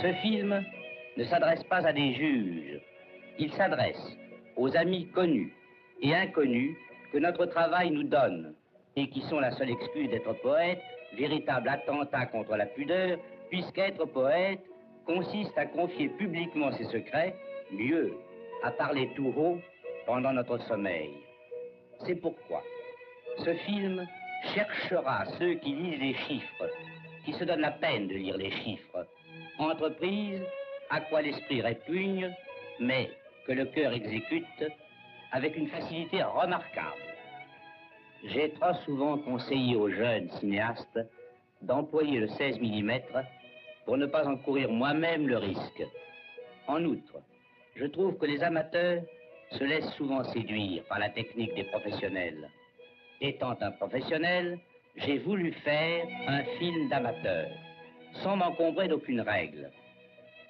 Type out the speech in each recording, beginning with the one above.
Ce film ne s'adresse pas à des juges, il s'adresse aux amis connus et inconnus que notre travail nous donne et qui sont la seule excuse d'être poète, véritable attentat contre la pudeur, puisqu'être poète consiste à confier publiquement ses secrets, mieux, à parler tout haut pendant notre sommeil. C'est pourquoi ce film cherchera ceux qui lisent les chiffres, qui se donnent la peine de lire les chiffres, entreprise à quoi l'esprit répugne, mais que le cœur exécute avec une facilité remarquable. J'ai trop souvent conseillé aux jeunes cinéastes d'employer le 16 mm pour ne pas encourir moi-même le risque. En outre, je trouve que les amateurs se laissent souvent séduire par la technique des professionnels. Étant un professionnel, j'ai voulu faire un film d'amateur, sans m'encombrer d'aucune règle.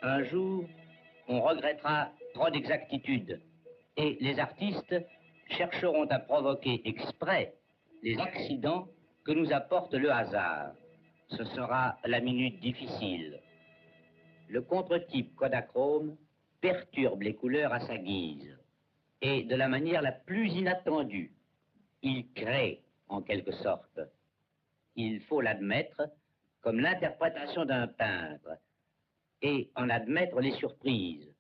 Un jour, on regrettera trop d'exactitude et les artistes chercheront à provoquer exprès les accidents que nous apporte le hasard. Ce sera la minute difficile. Le contre-type Kodachrome perturbe les couleurs à sa guise et de la manière la plus inattendue. Il crée, en quelque sorte. Il faut l'admettre comme l'interprétation d'un peintre et en admettre les surprises.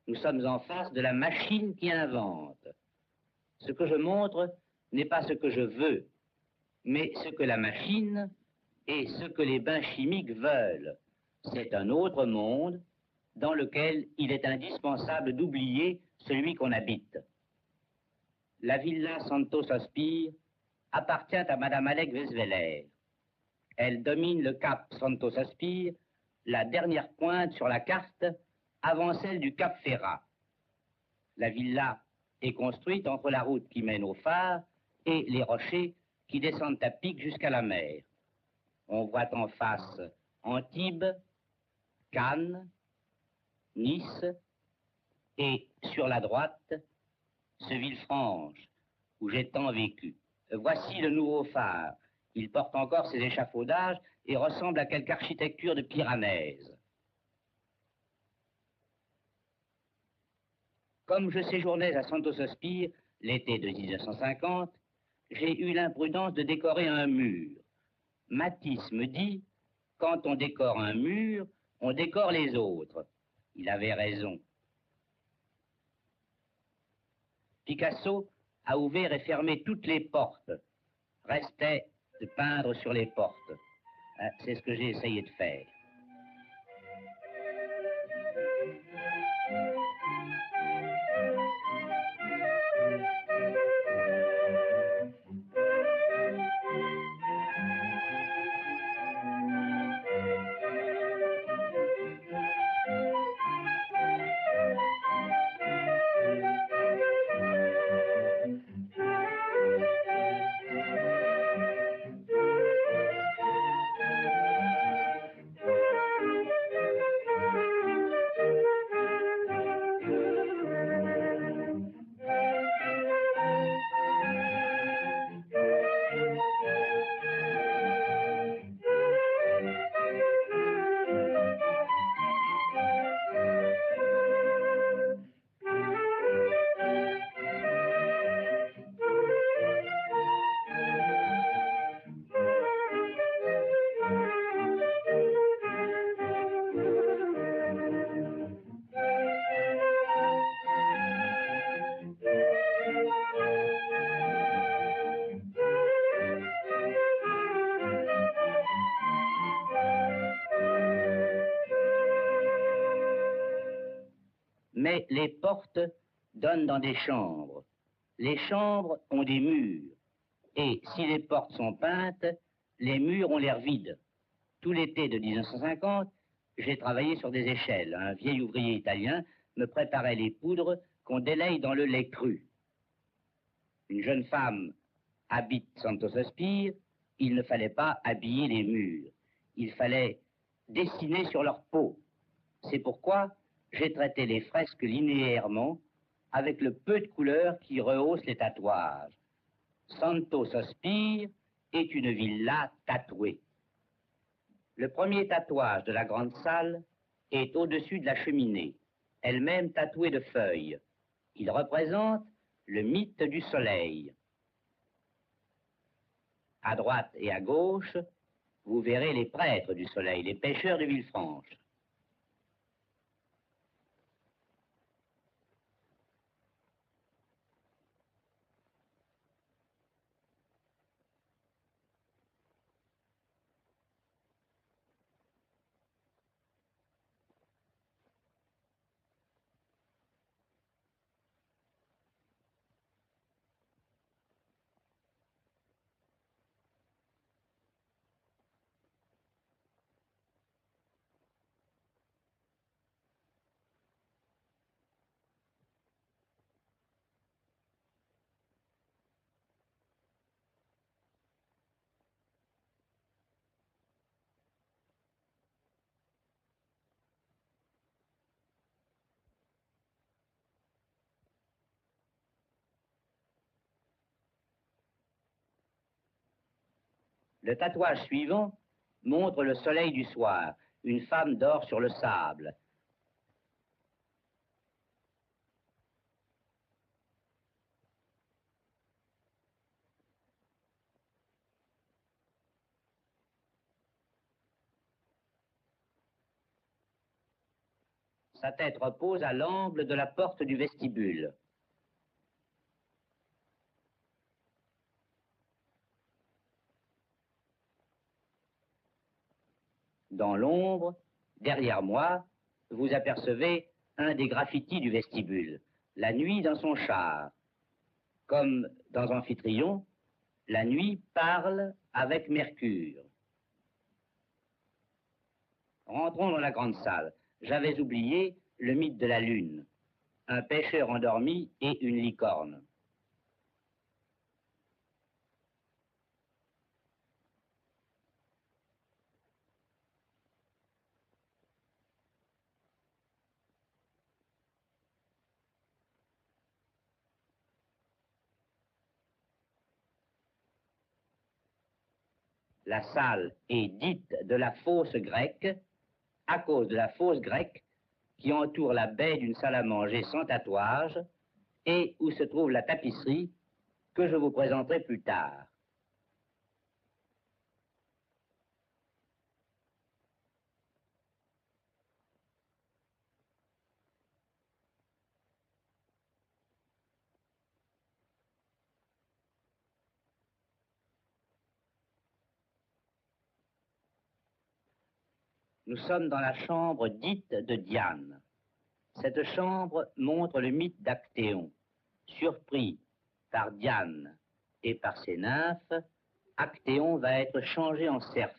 Nous sommes en face de la machine qui invente. Ce que je montre n'est pas ce que je veux, mais ce que la machine et ce que les bains chimiques veulent. C'est un autre monde dans lequel il est indispensable d'oublier celui qu'on habite. La villa Santos Aspire appartient à Madame Alec Vesveler. Elle domine le cap Santos Aspire, la dernière pointe sur la carte avant celle du cap Ferrat. La villa est construite entre la route qui mène au phare et les rochers qui descendent à pic jusqu'à la mer. On voit en face Antibes, Cannes, Nice et sur la droite, ce Villefranche où j'ai tant vécu. Voici le nouveau phare. Il porte encore ses échafaudages et ressemble à quelque architecture de Piranèse. Comme je séjournais à Santos Aspire l'été de 1950, j'ai eu l'imprudence de décorer un mur. Matisse me dit, quand on décore un mur, on décore les autres. Il avait raison. Picasso a ouvert et fermé toutes les portes. Restait de peindre sur les portes. C'est ce que j'ai essayé de faire. Mais les portes donnent dans des chambres. Les chambres ont des murs. Et si les portes sont peintes, les murs ont l'air vides. Tout l'été de 1950, j'ai travaillé sur des échelles. Un vieil ouvrier italien me préparait les poudres qu'on délaye dans le lait cru. Une jeune femme habite Santos Aspire, il ne fallait pas habiller les murs. Il fallait dessiner sur leur peau. C'est pourquoi j'ai traité les fresques linéairement avec le peu de couleur qui rehausse les tatouages. Santos Aspire est une villa tatouée. Le premier tatouage de la grande salle est au-dessus de la cheminée, elle-même tatouée de feuilles. Il représente le mythe du soleil. À droite et à gauche, vous verrez les prêtres du soleil, les pêcheurs de Villefranche. Le tatouage suivant montre le soleil du soir. Une femme dort sur le sable. Sa tête repose à l'angle de la porte du vestibule. Dans l'ombre, derrière moi, vous apercevez un des graffitis du vestibule. La nuit dans son char. Comme dans Amphitryon, la nuit parle avec Mercure. Rentrons dans la grande salle. J'avais oublié le mythe de la lune. Un pêcheur endormi et une licorne. La salle est dite de la fosse grecque à cause de la fosse grecque qui entoure la baie d'une salle à manger sans tatouage et où se trouve la tapisserie que je vous présenterai plus tard. Nous sommes dans la chambre dite de Diane. Cette chambre montre le mythe d'Actéon. Surpris par Diane et par ses nymphes, Actéon va être changé en cerf.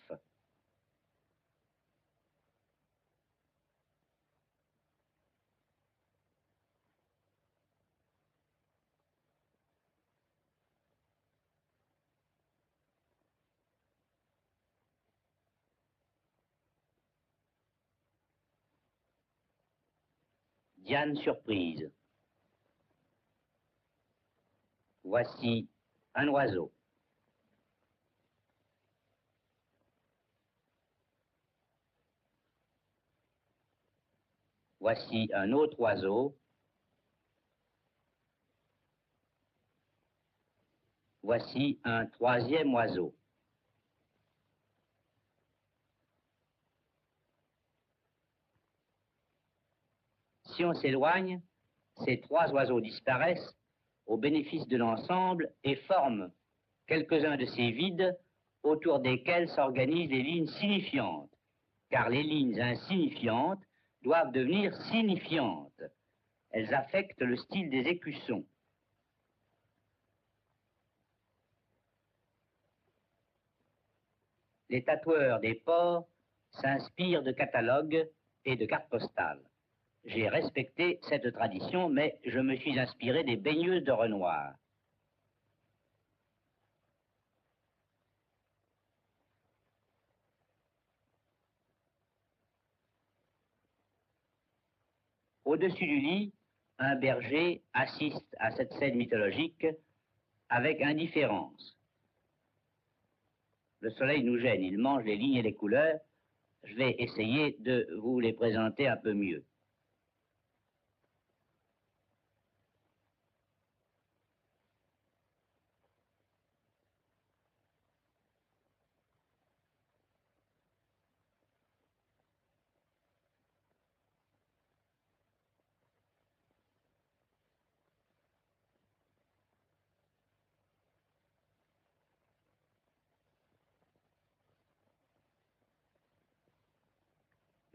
Diane surprise. Voici un oiseau. Voici un autre oiseau. Voici un troisième oiseau. Si on s'éloigne, ces trois oiseaux disparaissent au bénéfice de l'ensemble et forment quelques-uns de ces vides autour desquels s'organisent les lignes signifiantes, car les lignes insignifiantes doivent devenir signifiantes. Elles affectent le style des écussons. Les tatoueurs des ports s'inspirent de catalogues et de cartes postales. J'ai respecté cette tradition, mais je me suis inspiré des baigneuses de Renoir. Au-dessus du lit, un berger assiste à cette scène mythologique avec indifférence. Le soleil nous gêne, il mange les lignes et les couleurs. je vais essayer de vous les présenter un peu mieux.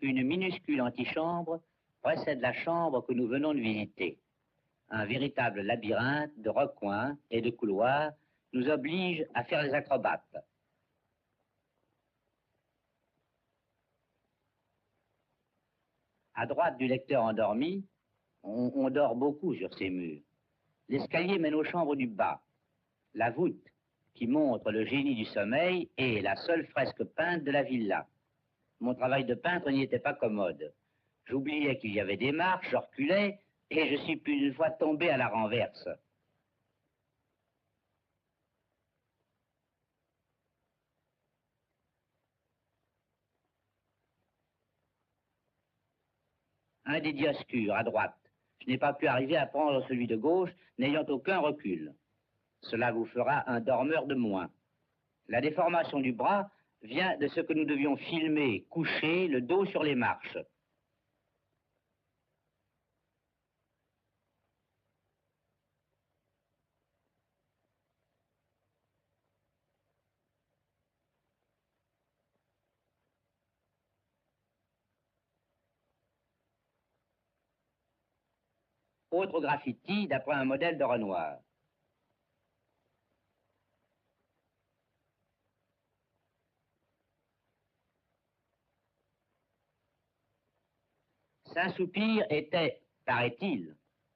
Une minuscule antichambre précède la chambre que nous venons de visiter. Un véritable labyrinthe de recoins et de couloirs nous oblige à faire les acrobates. À droite du lecteur endormi, on dort beaucoup sur ces murs. L'escalier mène aux chambres du bas. La voûte, qui montre le génie du sommeil, est la seule fresque peinte de la villa. Mon travail de peintre n'y était pas commode. J'oubliais qu'il y avait des marches, je reculais, et je suis plus d'une fois tombé à la renverse. Un des Dioscures, à droite. Je n'ai pas pu arriver à prendre celui de gauche, n'ayant aucun recul. Cela vous fera un dormeur de moins. La déformation du bras vient de ce que nous devions filmer, couché, le dos sur les marches. Autre graffiti d'après un modèle de Renoir. Saint-Soupir était, paraît-il,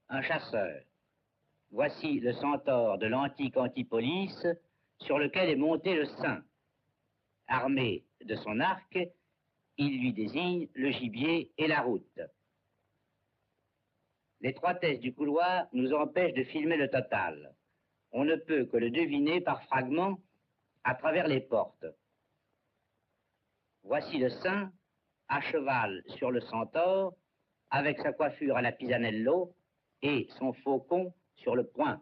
un chasseur. Voici le centaure de l'antique Antipolis sur lequel est monté le saint. Armé de son arc, il lui désigne le gibier et la route. L'étroitesse du couloir nous empêche de filmer le total. On ne peut que le deviner par fragments à travers les portes. Voici le saint à cheval sur le centaure, avec sa coiffure à la Pisanello et son faucon sur le poing.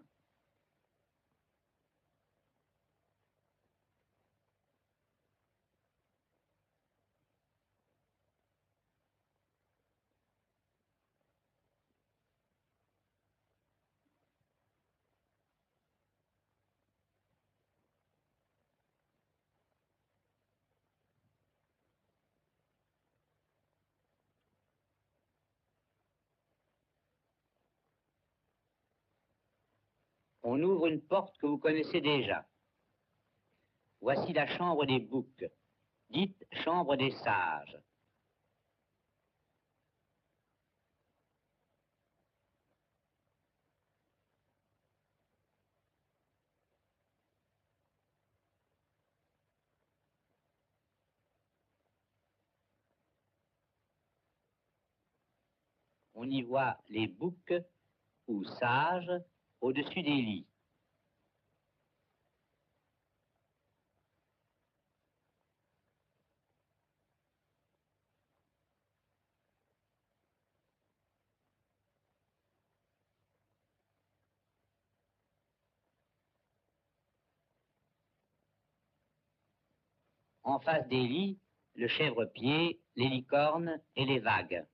On ouvre une porte que vous connaissez déjà. Voici la chambre des boucs, dite chambre des sages. On y voit les boucs ou sages au-dessus des lits. En face des lits, le chèvre-pied, les licornes et les vagues.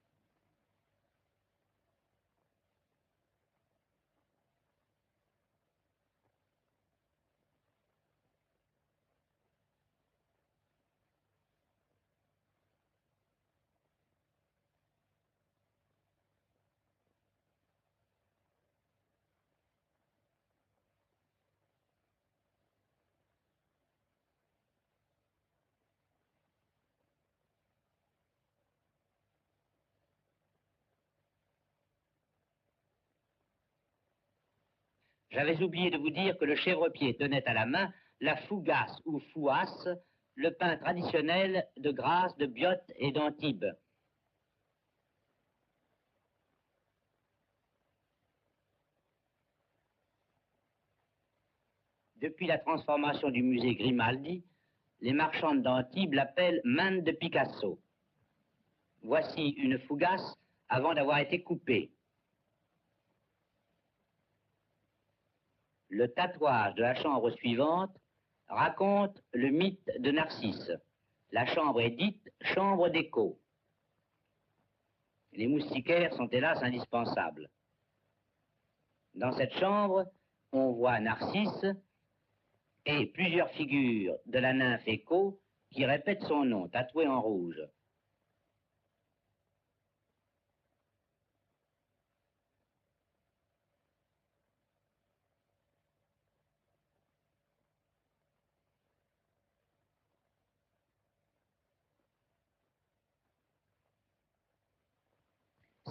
J'avais oublié de vous dire que le chèvre-pied tenait à la main la fougasse ou fouasse, le pain traditionnel de Grasse, de Biote et d'Antibes. Depuis la transformation du musée Grimaldi, les marchands d'Antibes l'appellent main de Picasso. Voici une fougasse avant d'avoir été coupée. Le tatouage de la chambre suivante raconte le mythe de Narcisse. La chambre est dite chambre d'écho. Les moustiquaires sont hélas indispensables. Dans cette chambre, on voit Narcisse et plusieurs figures de la nymphe Écho qui répètent son nom, tatoué en rouge.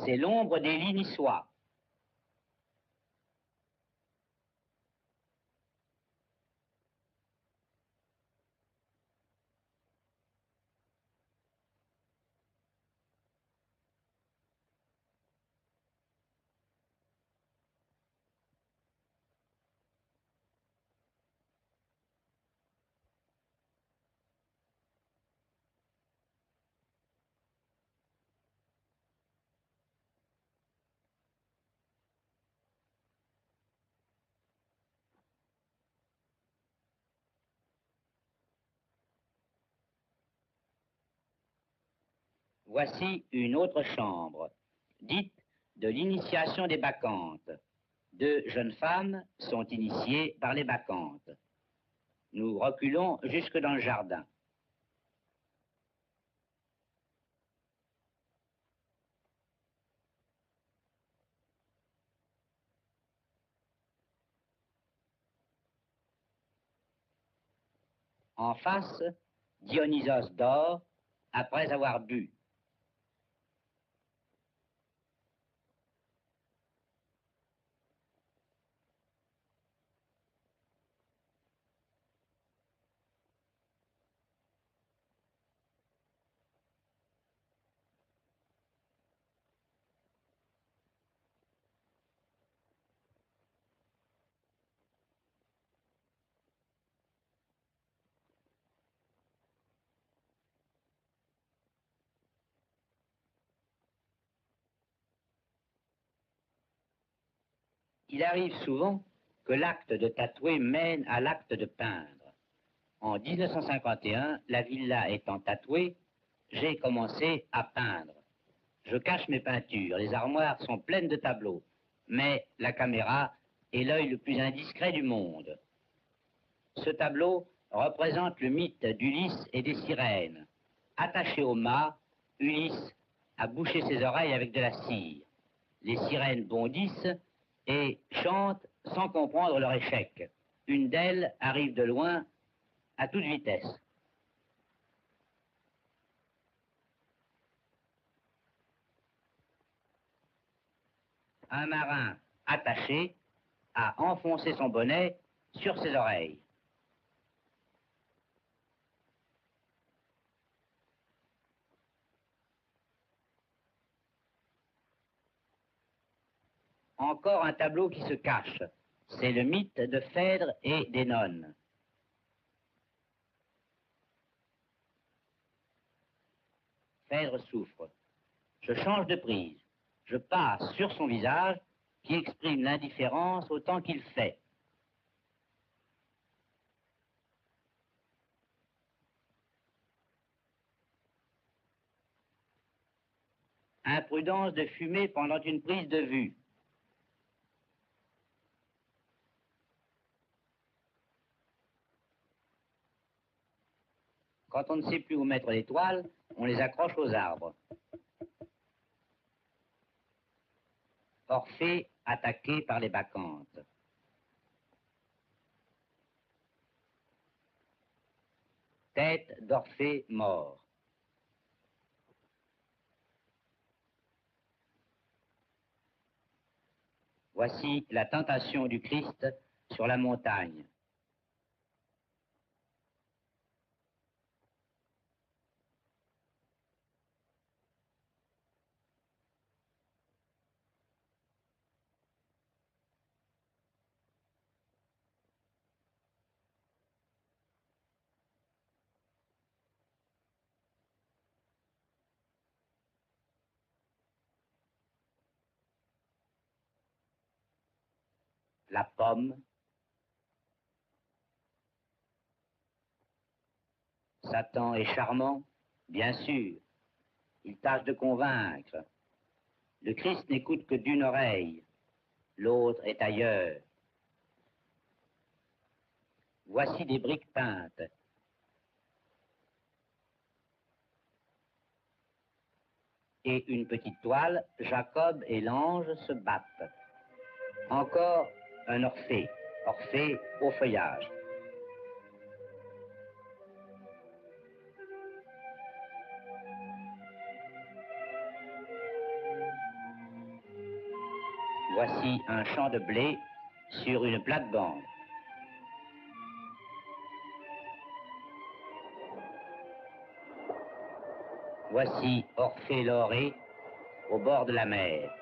C'est l'ombre des lits niçois. Voici une autre chambre, dite de l'initiation des Bacchantes. Deux jeunes femmes sont initiées par les Bacchantes. Nous reculons jusque dans le jardin. En face, Dionysos dort après avoir bu. Il arrive souvent que l'acte de tatouer mène à l'acte de peindre. En 1951, la villa étant tatouée, j'ai commencé à peindre. Je cache mes peintures, les armoires sont pleines de tableaux, mais la caméra est l'œil le plus indiscret du monde. Ce tableau représente le mythe d'Ulysse et des sirènes. Attaché au mât, Ulysse a bouché ses oreilles avec de la cire. Les sirènes bondissent et chantent sans comprendre leur échec. Une d'elles arrive de loin à toute vitesse. Un marin attaché a enfoncé son bonnet sur ses oreilles. Encore un tableau qui se cache. C'est le mythe de Phèdre et des nonnes. Phèdre souffre. Je change de prise. Je passe sur son visage qui exprime l'indifférence autant qu'il fait. Imprudence de fumer pendant une prise de vue. Quand on ne sait plus où mettre les toiles, on les accroche aux arbres. Orphée attaqué par les Bacchantes. Tête d'Orphée mort. Voici la tentation du Christ sur la montagne. la pomme, Satan est charmant, bien sûr, il tâche de convaincre. Le Christ n'écoute que d'une oreille, l'autre est ailleurs. Voici des briques peintes. Et une petite toile, Jacob et l'ange se battent. Encore un Orphée, Orphée au feuillage. Voici un champ de blé sur une plate-bande. Voici Orphée Laurée au bord de la mer.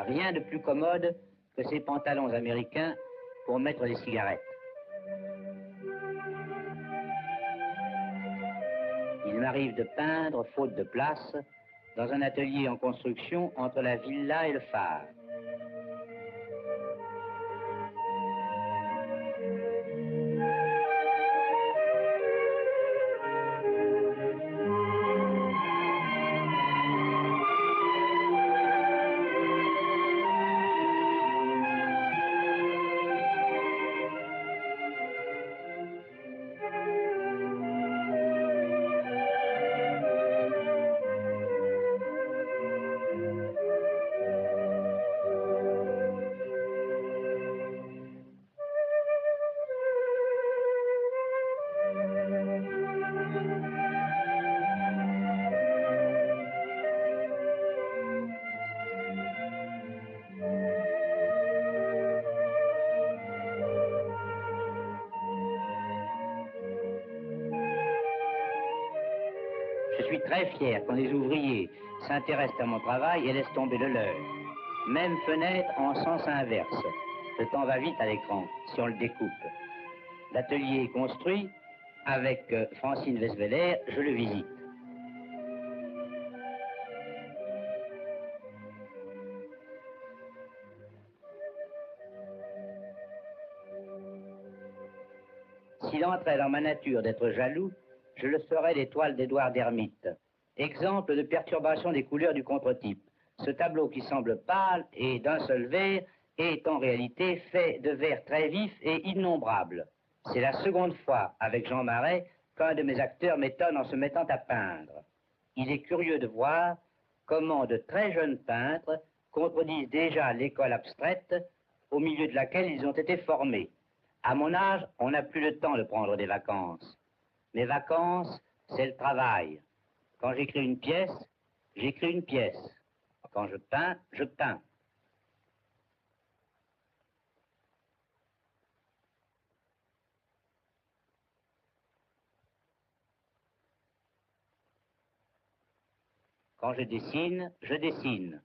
Rien de plus commode que ces pantalons américains pour mettre les cigarettes. Il m'arrive de peindre, faute de place, dans un atelier en construction entre la villa et le phare. Je suis très fier quand les ouvriers s'intéressent à mon travail et laissent tomber le leur. Même fenêtre en sens inverse. Le temps va vite à l'écran si on le découpe. L'atelier est construit. Avec Francine Vesveler, je le visite. S'il entrait dans ma nature d'être jaloux, je le serais des toiles d'Édouard d'Hermite. Exemple de perturbation des couleurs du contre-type. Ce tableau qui semble pâle et d'un seul vert est en réalité fait de verts très vifs et innombrables. C'est la seconde fois avec Jean Marais qu'un de mes acteurs m'étonne en se mettant à peindre. Il est curieux de voir comment de très jeunes peintres contredisent déjà l'école abstraite au milieu de laquelle ils ont été formés. À mon âge, on n'a plus le temps de prendre des vacances. Mes vacances, c'est le travail. Quand j'écris une pièce, j'écris une pièce. Quand je peins, je peins. Quand je dessine, je dessine.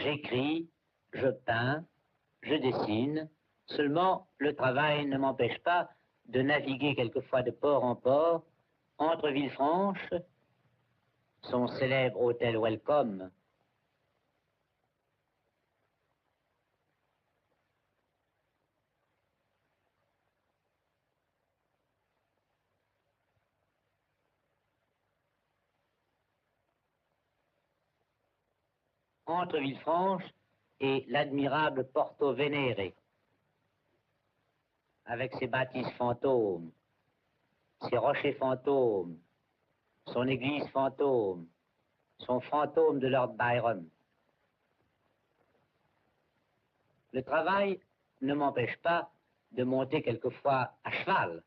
J'écris, je peins, je dessine, seulement le travail ne m'empêche pas de naviguer quelquefois de port en port, entre Villefranche, son célèbre hôtel Welcome, entre Villefranche et l'admirable Porto Venere, avec ses bâtisses fantômes, ses rochers fantômes, son église fantôme, son fantôme de Lord Byron. Le travail ne m'empêche pas de monter quelquefois à cheval.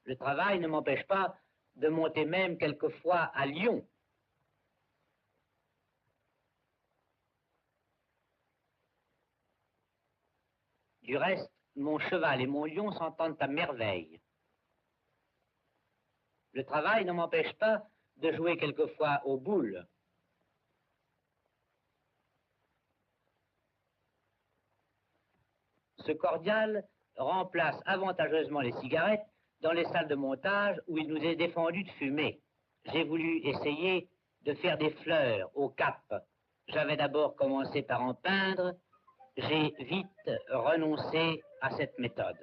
Le travail ne m'empêche pas de monter même quelquefois à Lyon. Du reste, mon cheval et mon lion s'entendent à merveille. Le travail ne m'empêche pas de jouer quelquefois aux boules. Ce cordial remplace avantageusement les cigarettes dans les salles de montage où il nous est défendu de fumer. J'ai voulu essayer de faire des fleurs au cap. J'avais d'abord commencé par en peindre. J'ai vite renoncé à cette méthode.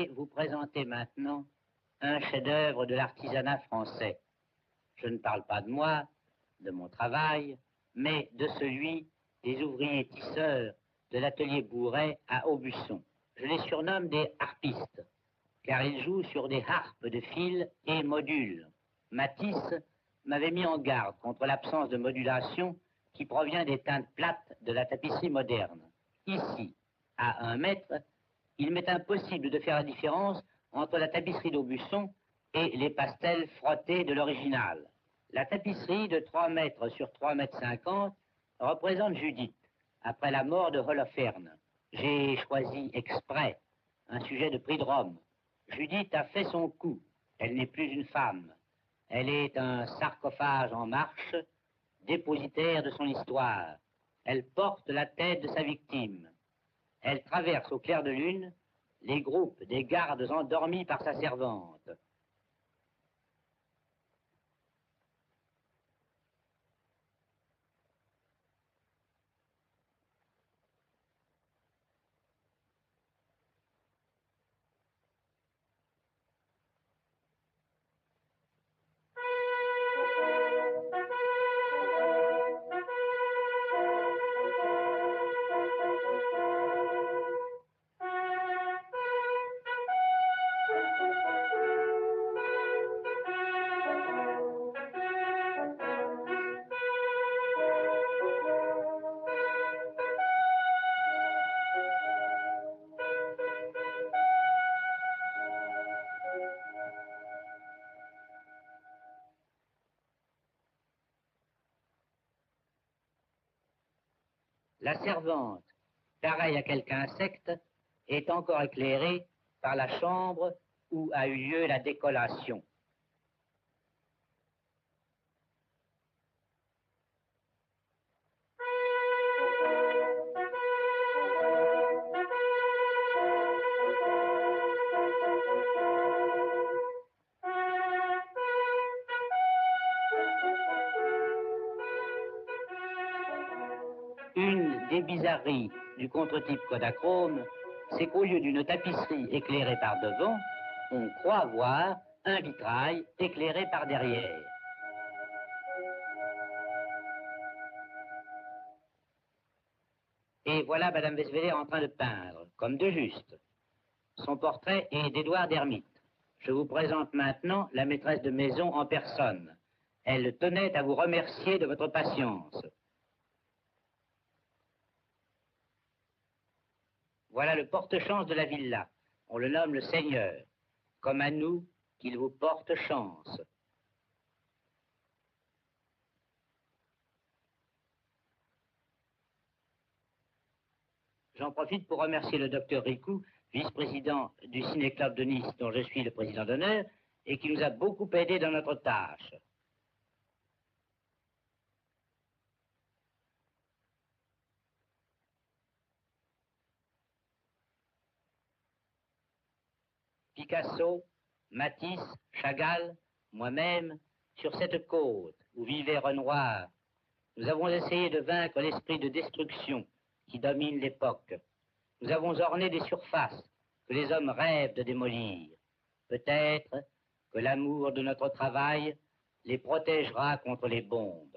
vais vous présenter maintenant un chef-d'œuvre de l'artisanat français. Je ne parle pas de moi, de mon travail, mais de celui des ouvriers tisseurs de l'atelier Bourret à Aubusson. Je les surnomme des harpistes, car ils jouent sur des harpes de fil et modules. Matisse m'avait mis en garde contre l'absence de modulation qui provient des teintes plates de la tapisserie moderne. Ici, à 1 mètre, il m'est impossible de faire la différence entre la tapisserie d'Aubusson et les pastels frottés de l'original. La tapisserie de 3 mètres sur 3 mètres 50 représente Judith, après la mort de Holoferne. J'ai choisi exprès un sujet de prix de Rome. Judith a fait son coup. Elle n'est plus une femme. Elle est un sarcophage en marche, dépositaire de son histoire. Elle porte la tête de sa victime. Elle traverse au clair de lune les groupes des gardes endormis par sa servante. La servante, pareille à quelque insecte, est encore éclairée par la chambre où a eu lieu la décollation. Une des bizarreries du contre-type Kodachrome, c'est qu'au lieu d'une tapisserie éclairée par devant, on croit voir un vitrail éclairé par derrière. Et voilà Madame Westphaler en train de peindre, comme de juste. Son portrait est d'Édouard d'Hermite. Je vous présente maintenant la maîtresse de maison en personne. Elle tenait à vous remercier de votre patience. Voilà le porte-chance de la villa. On le nomme le Seigneur. Comme à nous, qu'il vous porte chance. J'en profite pour remercier le docteur Ricou, vice-président du Ciné-Club de Nice, dont je suis le président d'honneur, et qui nous a beaucoup aidés dans notre tâche. Picasso, Matisse, Chagall, moi-même, sur cette côte où vivait Renoir, nous avons essayé de vaincre l'esprit de destruction qui domine l'époque. Nous avons orné des surfaces que les hommes rêvent de démolir. Peut-être que l'amour de notre travail les protégera contre les bombes.